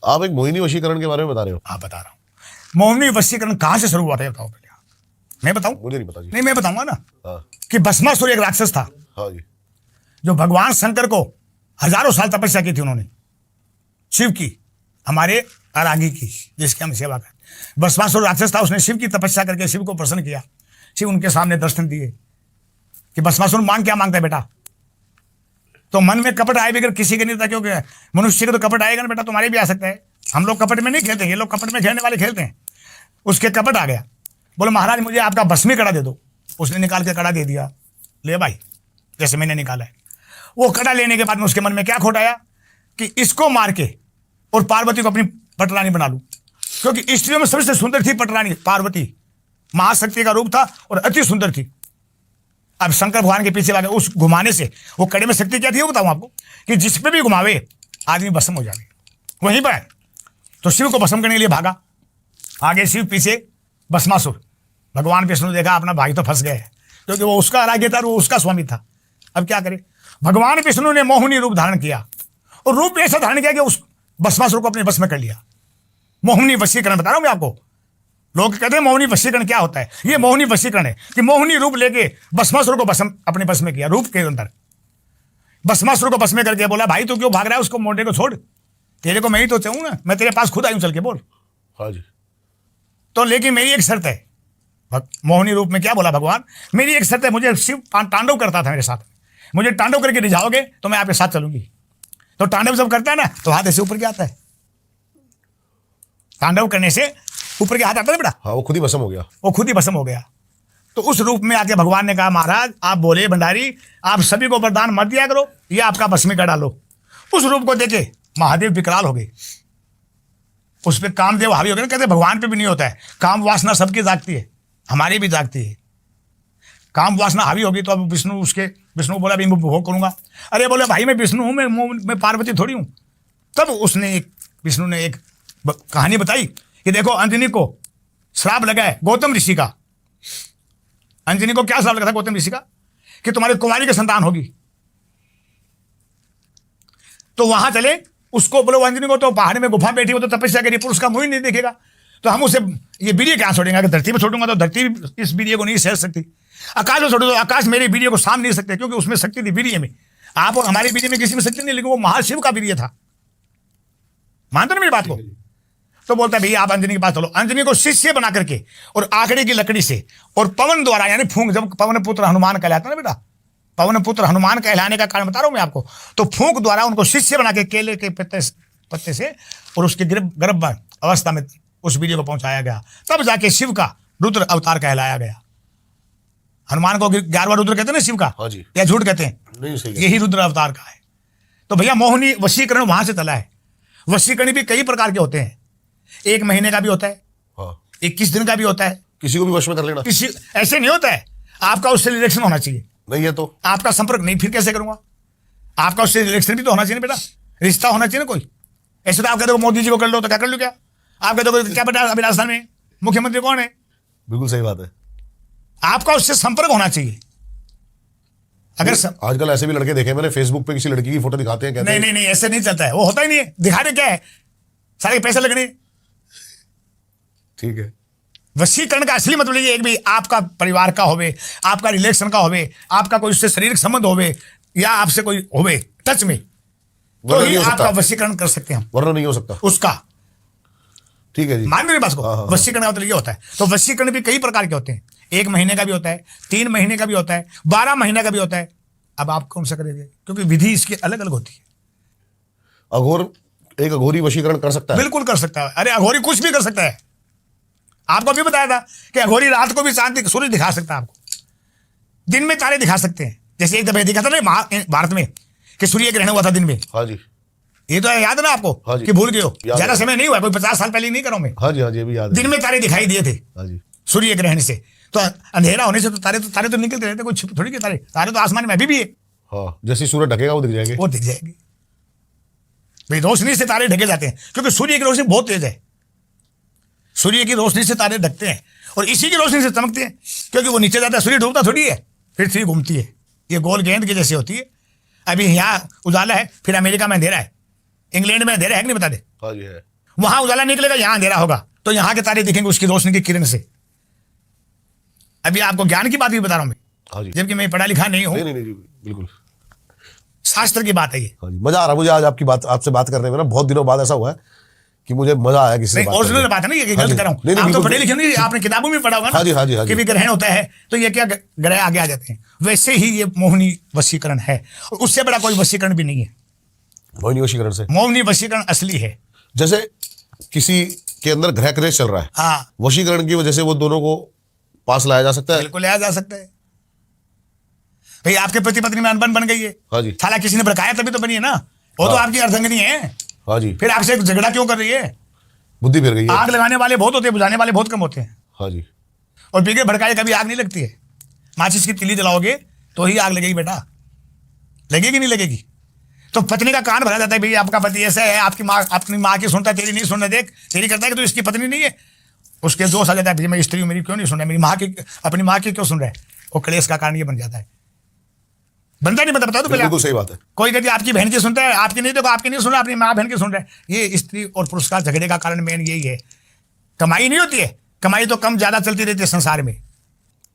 आप एक मोहिनी वशीकरण के बारे में बता रहे हो। आप बता रहा हूँ मोहिनी वशीकरण कहाँ से शुरू हुआ था बताओ पहले। मैं बताऊं? मुझे नहीं पता जी। नहीं मैं बताऊंगा ना। हाँ कि भस्मासुर एक राक्षस था। हाँ जी। जो भगवान शंकर को हजारों साल तपस्या की थी उन्होंने, शिव की, हमारे अरागी की, जिसकी हम सेवा करते। भस्मासुर राक्षस था, उसने शिव की तपस्या करके शिव को प्रसन्न किया। शिव उनके सामने दर्शन दिए कि भस्मासुर मांग क्या मांगता है बेटा। तो मन में कपट आए बगैर किसी के नहीं था, क्योंकि मनुष्य को तो कपट आएगा ना बेटा, तुम्हारे भी आ सकता है। हम लोग कपट में नहीं खेलते, ये लोग कपट में खेलने वाले खेलते हैं। उसके कपट आ गया, बोले महाराज मुझे आपका भस्मी कड़ा दे दो। उसने निकाल के कड़ा दे दिया, ले भाई जैसे मैंने निकाला है। वो कड़ा लेने के बाद में उसके मन में क्या खोट आया कि इसको मार के और पार्वती को अपनी पटरानी बना लूं, क्योंकि स्त्रियों में सबसे सुंदर थी पटरानी पार्वती, महाशक्ति का रूप था और अति सुंदर थी। अब शंकर भगवान के पीछे लगे, उस घुमाने से वो कड़े में शक्ति क्या थी वो बताऊं आपको, कि जिस पे भी घुमावे आदमी भस्म हो जाए वहीं पर। तो शिव को भस्म करने के लिए भागा, आगे शिव पीछे भस्मासुर। भगवान विष्णु देखा अपना भाई तो फंस गए, क्योंकि वो उसका आराध्य था, वो उसका स्वामी था। अब क्या करे, भगवान विष्णु ने मोहिनी रूप धारण किया और रूप ऐसा धारण किया कि उस भस्मासुर को अपने बस में कर लिया। मोहिनी वशीकरण बता रहा हूं मैं आपको। लोग कहते हैं मोहिनी वशीकरण क्या होता है, ये मोहिनी वशीकरण है कि मोहिनी रूप लेके भस्मासुर को अपने बस में किया। रूप के अंदर भस्मासुर को बस में करके बोला भाई तू क्यों भाग रहा है, उसको मोटे को छोड़, तेरे को मैं ही तो चाहूँ ना, मैं तेरे पास खुद आई हूं, चल के बोल। हाँ जी। तो लेकिन मेरी एक शर्त है, मोहिनी रूप में क्या बोला भगवान, मेरी एक शर्त है, मुझे शिव तांडव करता था मेरे साथ, मुझे तांडव करके रिझाओगे तो मैं आपके साथ चलूंगी। तो तांडव जब करता है ना तो हाथ ऐसे ऊपर के आता है, तांडव करने से ऊपर के हाथ आता है बेटा। हाँ वो खुद ही भस्म हो गया, वो खुद ही भस्म हो गया। तो उस रूप में आके भगवान ने कहा महाराज आप बोले भंडारी आप सभी को वरदान मत दिया करो, ये आपका भस्मी कर डालो। उस रूप को देखे महादेव विकराल हो गए, उस पर कामदेव हावी हो गए। कहते भगवान पे भी नहीं होता है, काम वासना सबकी जागती है, हमारी भी जागती है। काम वासना हावी होगी तो अब विष्णु बोला मैं भोग करूंगा। अरे बोले भाई मैं विष्णु हूं, मैं पार्वती थोड़ी हूं। तब विष्णु ने एक कहानी बताई कि देखो अंजनी को श्राप लगा है गौतम ऋषि का। अंजनी को क्या श्राप लगा था गौतम ऋषि का कि तुम्हारी कुमारी की संतान होगी। तो वहां चले, उसको बोलो अंजनी को तो पहाड़ में गुफा बैठी हो तो तपस्या करिए, पुरुष का मुंह ही नहीं देखेगा। तो हम उसे ये वीर्य क्या छोड़ेंगे, अगर धरती में छोड़ूंगा तो धरती इस वीर्य को नहीं सह सकती। आकाश में छोड़ो तो आकाश मेरे वीर्य को साम नहीं सकते, क्योंकि उसमें शक्ति थी वीर्य में। आप और हमारे वीर्य में किसी में शक्ति नहीं, लेकिन वो महाशिव का वीर्य था। मानते ना मेरी बात को। तो बोलता है भैया आप अंजनी के पास चलो। अंजनी को शिष्य बना करके और आकड़े की लकड़ी से और पवन द्वारा, यानी फूंक, जब पवन पुत्र हनुमान कहलाता ना बेटा, पवन पुत्र हनुमान कहलाने का कारण बता रहा हूं मैं आपको। तो फूंक द्वारा उनको शिष्य बना के केले के पत्ते से और उसके गर्भ अवस्था में उस वीर्य को पहुंचाया गया। तब जाके शिव का रुद्र अवतार कहलाया गया। हनुमान को 11वां रुद्र कहते हैं ना शिव का, हाँ जी। या झूठ कहते हैं? नहीं सही, यही रुद्र अवतार का है। तो भैया मोहिनी वशीकरण वहां से चला है। वशीकरण भी कई प्रकार के होते हैं, 1 महीने का भी होता है, हाँ 21 दिन का भी होता है। किसी को भी वश में कर लेना, किसी ऐसे नहीं होता है। आपका उससे रिलेशन होना चाहिए। नहीं है तो आपका संपर्क नहीं, फिर कैसे करूंगा? आपका उससे रिलेशन भी तो होना चाहिए ना बेटा, रिश्ता होना चाहिए ना कोई। ऐसे तो आप कहते हो मोदी जी को कर लो तो क्या कर लो, क्या आप कहते हो क्या बेटा अभी राजस्थान में मुख्यमंत्री कौन है? बिल्कुल सही बात है। आपका उससे संपर्क होना चाहिए। अगर आजकल ऐसे भी लड़के देखे मैंने फेसबुक पे, किसी लड़की की फोटो दिखाते हैं, कहते हैं नहीं ऐसे नहीं चलता है, वो होता ही नहीं है। दिखाने क्या है, सारे पैसे लगने। ठीक है। वशीकरण का असली मतलब ये एक भी आपका परिवार का होवे, आपका रिलेशन का होवे, आपका कोई उससे शारीरिक संबंध होवे, या आपसे कोई होवे टच में, तो ही आपका वशीकरण कर सकते हैं, वरना नहीं हो सकता उसका। ठीक है जी, मान मेरी बात को। हाँ। वशीकरण का मतलब ये होता है। तो वशीकरण भी कई प्रकार के होते हैं, 1 महीने का भी होता है, 3 महीने का भी होता है, 12 महीने का भी होता है। अब आप कौन सा करेंगे, क्योंकि विधि इसकी अलग अलग होती है। एक अघोरी वशीकरण कर सकता है? बिल्कुल कर सकता है। अरे अघोरी कुछ भी कर सकता है। आपको भी बताया था कि अघोरी रात को भी चांद सूरज दिखा सकता है, आपको दिन में तारे दिखा सकते हैं। जैसे एक दफे दिखा था ना भारत में कि सूर्य ग्रहण हुआ था दिन में। हाँ जी, ये तो याद है ना आपको? हाँ जी। कि भूल गए हो? ज्यादा समय नहीं हुआ, कोई 50 साल पहले नहीं करो मैं। हाँ जी, हाँ जी, ये भी याद है। दिन में तारे दिखाई दिए थे, हाँ जी, सूर्य ग्रहण से। तो अंधेरा होने से तो तारे तो निकलते रहते, कोई थोड़ी के तारे तो आसमान में अभी भी है। हाँ जैसे सूरज ढकेगा वो दिख जाएंगे, वो दिख जाएगी भाई। रोशनी से तारे ढके जाते हैं, क्योंकि सूर्य की रोशनी बहुत तेज है। सूर्य की रोशनी से तारे ढकते हैं और इसी की रोशनी से चमकते हैं, क्योंकि वो नीचे जाता है। सूर्य डूबता थोड़ी है, पृथ्वी घूमती है, ये गोल गेंद की जैसी होती है। अभी यहाँ उजाला है, फिर अमेरिका में अंधेरा है, इंग्लैंड में अंधेरा है कि नहीं, बता दे। हाँ जी है। वहां उजाला निकलेगा, यहां अंधेरा होगा, तो यहां के तारे दिखेंगे उसकी रोशनी की किरण से। अभी आपको ज्ञान की बात भी बता रहा हूं मैं, हाँ जी। जबकि मैं पढ़ा लिखा नहीं हूं, नहीं नहीं नहीं जी, बिल्कुल। शास्त्र की बात है ये। हाँ जी, मजा आ रहा है मुझे आज आपसे बात करने में ना। बहुत दिनों बाद ऐसा हुआ है कि मुझे मजा आया किसी से बात ओरिजिनल करके। बात है ना, ये हाँ गलत जी। कर रहा नहीं, हूँ। आप तो बिल्कुल। पढ़े लिखे नहीं, आपने किताबों में पढ़ा होगा ना। हाँ जी, हाँ जी, हाँ जी। कि भी ग्रहण होता है तो ये क्या ग्रह आगे आ जाते हैं, वैसे ही ये मोहिनी वशीकरण है, और उससे बड़ा कोई वशीकरण भी नहीं है। मोहिनी वशीकरण से मोहिनी वशीकरण असली है। जैसे किसी के अंदर ग्रह क्लेश चल रहा है, हाँ वशीकरण की वजह से वो दोनों को पास लाया जा सकता है। बिल्कुल लाया जा सकता है। भाई आपके पति पत्नी में अनबन बन गई है, हाँ जी। साला किसी ने भड़काया तभी तो बनी है ना, वो तो हाँ। आपकी अर्धंगिनी है, हाँ जी। फिर आपसे झगड़ा क्यों कर रही है? बुद्धि फिर गई है। आग लगाने वाले बहुत होते हैं, बुझाने वाले बहुत कम होते हैं। हाँ जी। और बिगड़ भड़काए कभी आग नहीं लगती है। माचिस की तिली जलाओगे तो ही आग लगेगी बेटा, लगेगी नहीं लगेगी। तो पत्नी का कान भरा जाता है, भाई आपका पति ऐसा है, आपकी माँ अपनी माँ की सुनता है, तेरी नहीं सुनने, देख तेरी करता है कि तो इसकी पत्नी नहीं है, उसके दोष आ जाता है, भाई मैं स्त्री हूँ, मेरी क्यों नहीं सुन रहा है, मेरी माँ की अपनी माँ की क्यों सुन रहा है। वो क्लेश का कारण ये बन जाता है। बनता नहीं, बता तो पहले बिल्कुल सही बात है। कोई कहती आपकी बहन की सुनता है, आपकी नहीं, देखो आपकी नहीं सुन रहा, अपनी माँ बहन की सुन रहा है। ये स्त्री और पुरुष का झगड़े का कारण मेन यही है। कमाई नहीं होती है, कमाई तो कम ज्यादा चलती रहती है संसार में।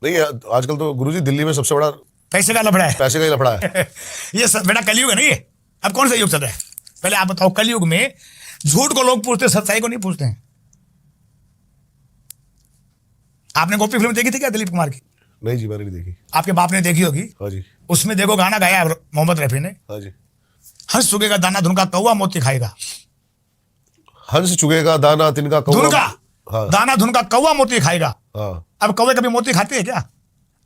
नहीं आजकल तो गुरुजी दिल्ली में सबसे बड़ा पैसे का लफड़ा है। पैसे का ही लफड़ा है। ये सब बेटा कलयुग है नहीं है। अब कौन सा युग चल रहा है पहले आप बताओ। कलयुग में झूठ को लोग पूछते, सच्चाई को नहीं पूछते हैं। आपने गोपी फिल्म देखी थी क्या दिलीप कुमार की? नहीं जी, मैंने नहीं देखी। आपके बाप ने देखी होगी। हाँ जी। उसमें देखो गाना गाया है मोहम्मद रफी ने, हाँ जी। हंस चुकेगा दाना धुन का कौवा मोती खाएगा। हंस चुगेगा दाना तिनका कौवा। धुन का हाँ। दाना धुन का कौवा मोती खाएगा। हाँ। अब कौवे कभी मोती खाते हैं क्या?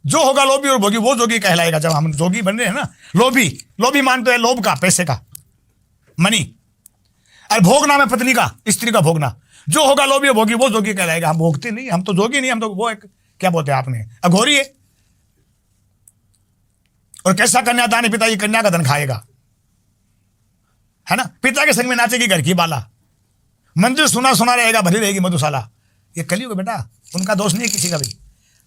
जो होगा लोभी और भोगी वो जोगी कहलाएगा। जब हम जोगी बन रहे हैं ना, लोभी लोभी मानते हैं लोभ का, पैसे का, मनी। और भोगना में पत्नी का, स्त्री का भोगना, जो होगा लोभी और भोगी वो जोगी कहलाएगा। हम भोगते नहीं, हम तो जोगी नहीं, हम तो वो एक क्या बोलते हैं आपने, अघोरी है। और कैसा कन्यादान है, पिता की कन्या का धन खाएगा, है ना। पिता के संग में नाचेगी घर की बाला, मंदिर सुना सुना रहेगा, भरी रहेगी मधुशाला। ये कलयुग है बेटा, उनका दोष नहीं है किसी का भी।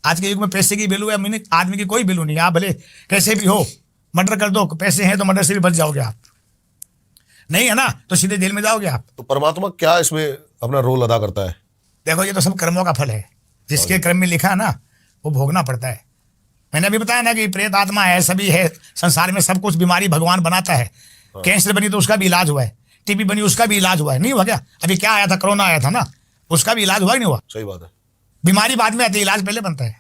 आज के युग में पैसे की वैल्यू है, आदमी की कोई वैल्यू नहीं है। आप भले कैसे भी हो, मर्डर कर दो, पैसे हैं तो मर्डर से भी बच जाओगे आप, नहीं है ना तो सीधे जेल में जाओगे आप। तो परमात्मा क्या इसमें अपना रोल अदा करता है? देखो ये तो सब कर्मों का फल है, जिसके कर्म में लिखा है ना वो भोगना पड़ता है। मैंने अभी बताया ना कि प्रेत आत्मा है, सभी है संसार में, सब कुछ बीमारी भगवान बनाता है। कैंसर बनी तो उसका भी इलाज हुआ है, टीबी बनी उसका भी इलाज हुआ है, नहीं हुआ क्या? अभी क्या आया था, कोरोना आया था ना, उसका भी इलाज हुआ कि नहीं हुआ? सही बात है। बीमारी बाद में आती है, इलाज पहले बनता है।